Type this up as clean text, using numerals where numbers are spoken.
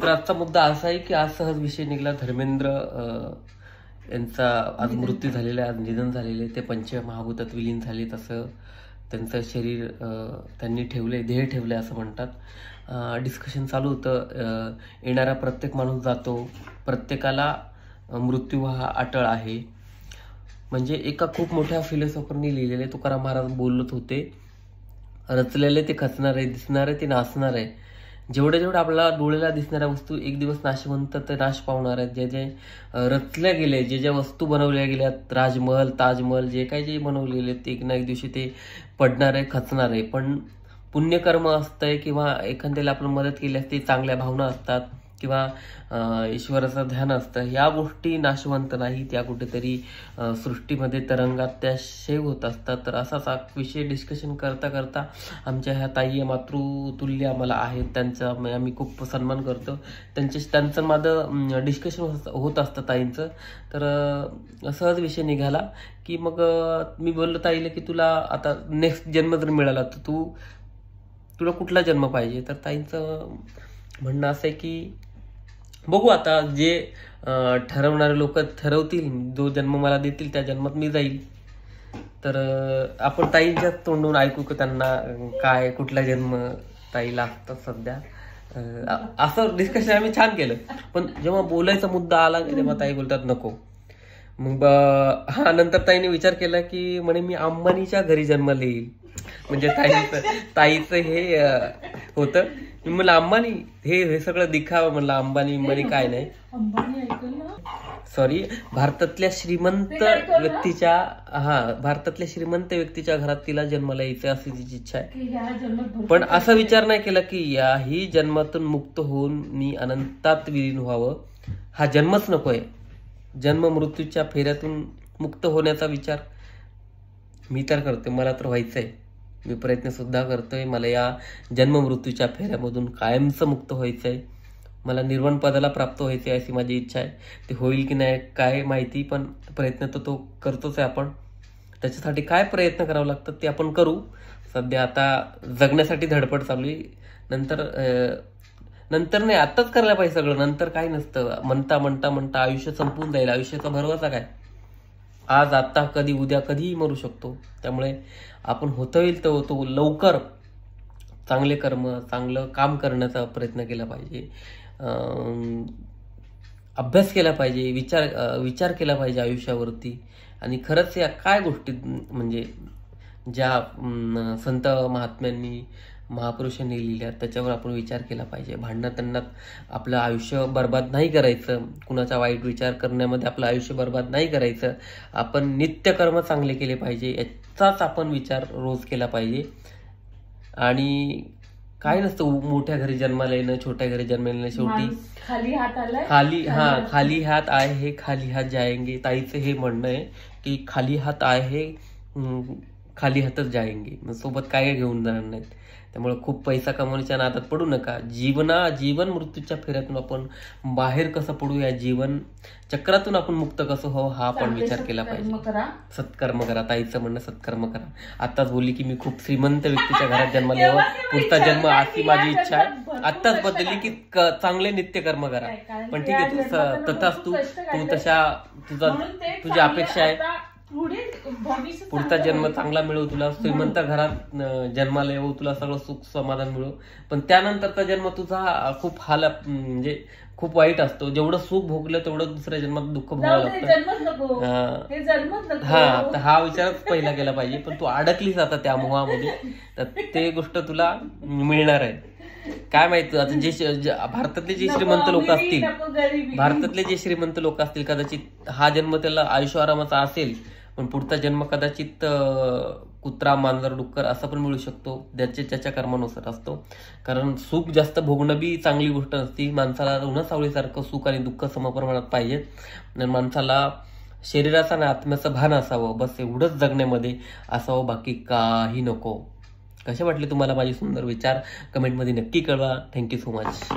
तर आजचा मुद्दा असा आहे की आज सहज विषय निघाला, धर्मेंद्र यांचा आज मृत्यू झालेला आहे, आज निधन झालेले, ते पंचमहाभूतात विलीन झाले. तसं त्यांचं शरीर त्यांनी ठेवले, ध्येय ठेवले असं म्हणतात. डिस्कशन चालू होतं. येणारा प्रत्येक माणूस जातो, प्रत्येकाला मृत्यू हा अटळ आहे. म्हणजे एका खूप मोठ्या फिलॉसॉफरनी लिहिलेले तुकाराम महाराज बोलत होते, रचलेले ते खचणार आहे, दिसणार आहे ते नाचणार आहे. जेवढे आपल्याला डोळ्याला दिसणाऱ्या वस्तू एक दिवस नाशवंत ते नाश पावणार आहेत. जे रचल्या गेले, ज्या वस्तू बनवल्या गेल्यात, राजमहल, ताजमहल, जे काही जे बनवलेले ते एक ना एक दिवशी ते पडणार आहे, खचणार आहे. पण पुण्यकर्म असतंय किंवा एखाद्याला आपण मदत केली असते, चांगल्या भावना असतात किंवा ईश्वराचं ध्यान असतं, ह्या गोष्टी नाशवंत नाही, त्या कुठेतरी सृष्टीमध्ये तरंगात त्या शेव होत असतात. तर असाच विषय डिस्कशन करता करता आमच्या ह्या ताई मातृतुल्य आम्हाला आहेत, त्यांचा आम्ही खूप सन्मान करतो. त्यांचं माझं डिस्कशन होत असतं ताईंचं. तर सहज विषय निघाला की मग मी बोललो ताईला की तुला आता नेक्स्ट जन्म जर मिळाला तर तुला कुठला जन्म पाहिजे. तर ताईंचं म्हणणं असं आहे की बघू आता, जे ठरवणारे लोक ठरवतील, जो जन्म मला देतील त्या जन्मात मी जाईल. तर आपण ताईंच्या तोंडून ऐकू की त्यांना काय कुठला जन्म ताईला असतात सध्या. असं डिस्कशन आम्ही छान केलं. पण जेव्हा बोलायचा मुद्दा आला तेव्हा ताई बोलतात नको. मग नंतर ताईने विचार केला की म्हणे मी अंबानीच्या घरी जन्माला येईल. म्हणजे ताईचं हे होतं. मी म्हणलं अंबानी हे सगळं दिखावं, म्हणलं अंबानी काय नाही. सॉरी, भारतातल्या श्रीमंत व्यक्तीच्या घरात तिला जन्माला यायचं अशी तिची इच्छा आहे. पण असा विचार नाही केला की याही जन्मातून मुक्त होऊन मी अनंतात विलीन व्हावं. हा जन्मच नकोय. जन्म मृत्यूच्या फेऱ्यातून मुक्त होण्याचा विचार मी तर करतोय, मला तर व्हायचंय. मी प्रयत्न सुद्धा करतोय. मला या जन्म मृत्यूच्या फेऱ्यामधून कायमचं मुक्त व्हायचंय. मला निर्वाण पदाला प्राप्त व्हायचे अशी माझी इच्छा आहे. ते होईल की नाही काय माहिती, पण प्रयत्न तर तो करतोच आहे आपण. त्याच्यासाठी काय प्रयत्न करावं लागतं ते आपण करू. सध्या आता जगण्यासाठी धडपड चालू आहे. नंतर नाही, आत्ताच करायला पाहिजे सगळं. नंतर काही नसतं. म्हणता आयुष्य संपून जाईल. आयुष्याचा भरवसा काय, आज आता कधी उद्या कधीही मरू शकतो. त्यामुळे आपण होता येईल तर होतो लवकर चांगले कर्म, चांगलं काम करण्याचा प्रयत्न केला पाहिजे. अभ्यास केला पाहिजे, विचार केला पाहिजे आयुष्यावरती. आणि खरंच या काय गोष्टी म्हणजे ज्या संत महात्म्यांनी महापुरुषांनी लिहिल्या त्याच्यावर आपण विचार केला पाहिजे. भांडणात आपलं आयुष्य बर्बाद नाही करायचं. कुणाचा वाईट विचार करण्यामध्ये आपलं आयुष्य बर्बाद नाही करायचं. आपण नित्यकर्म चांगले केले पाहिजे, याचाच आपण विचार रोज केला पाहिजे. आणि काय नसतं मोठ्या घरी जन्माला येणं, छोट्या घरी जन्माला येणं. शेवटी खाली हात आए हे खाली हात जाएंगे. ताईचं हे म्हणणं आहे की खाली हात आए हे खाली हातच जाएंगे. सोबत काय घेऊन जाणार नाहीत. त्यामुळे खूप पैसा कमवण्याच्या नादात पडू नका. जीवन मृत्यूच्या फेऱ्यातून आपण बाहेर कसं पडू, या जीवन चक्रातून आपण मुक्त कसं हो हा आपण विचार केला पाहिजे. सत्कर्म करा. ताईचं म्हणणं सत्कर्म करा. आताच बोलली की मी खूप श्रीमंत व्यक्तीच्या घरात जन्माला यावं, पुढचा जन्म अशी माझी इच्छा आहे. आत्ताच बदलली की चांगले नित्यकर्म करा. पण ठीक आहे, तू तथाच तू तशा तुझी अपेक्षा आहे. पुढचा जन्म चांगला मिळो, तुला श्रीमंत घरात जन्माला येऊ, तुला सगळं सुख समाधान मिळो. पण त्यानंतरचा जन्म तुझा खूप म्हणजे खूप वाईट असतो. जेवढं सुख भोगलं तेवढं दुसऱ्या जन्मात दुःख भोगावं लागतं. तर हा विचारच पहिला केला पाहिजे. पण तू अडकलीस आता त्या मोहामध्ये, तर ते गोष्ट तुला मिळणार आहे. काय माहिती आता भारतातले जे श्रीमंत लोक असतील कदाचित हा जन्म त्याला आयुष्य आरामाचा असेल, पण पुढचा जन्म कदाचित कुत्रा, मांजर, डुक्कर असा पण मिळू शकतो. त्याच्या कर्मानुसार असतो. कारण सुख जास्त भोगणं बी चांगली गोष्ट नसती. माणसाला उन्हासावळीसारखं सुख आणि दुःख समप्रमाणात पाहिजे. माणसाला शरीराचं आणि आत्म्याचं भान असावं, बस एवढंच जगण्यामध्ये असावं, बाकी काही नको. कसे वाटले तुम्हाला माझे सुंदर विचार कमेंटमध्ये नक्की कळवा. Thank you so much.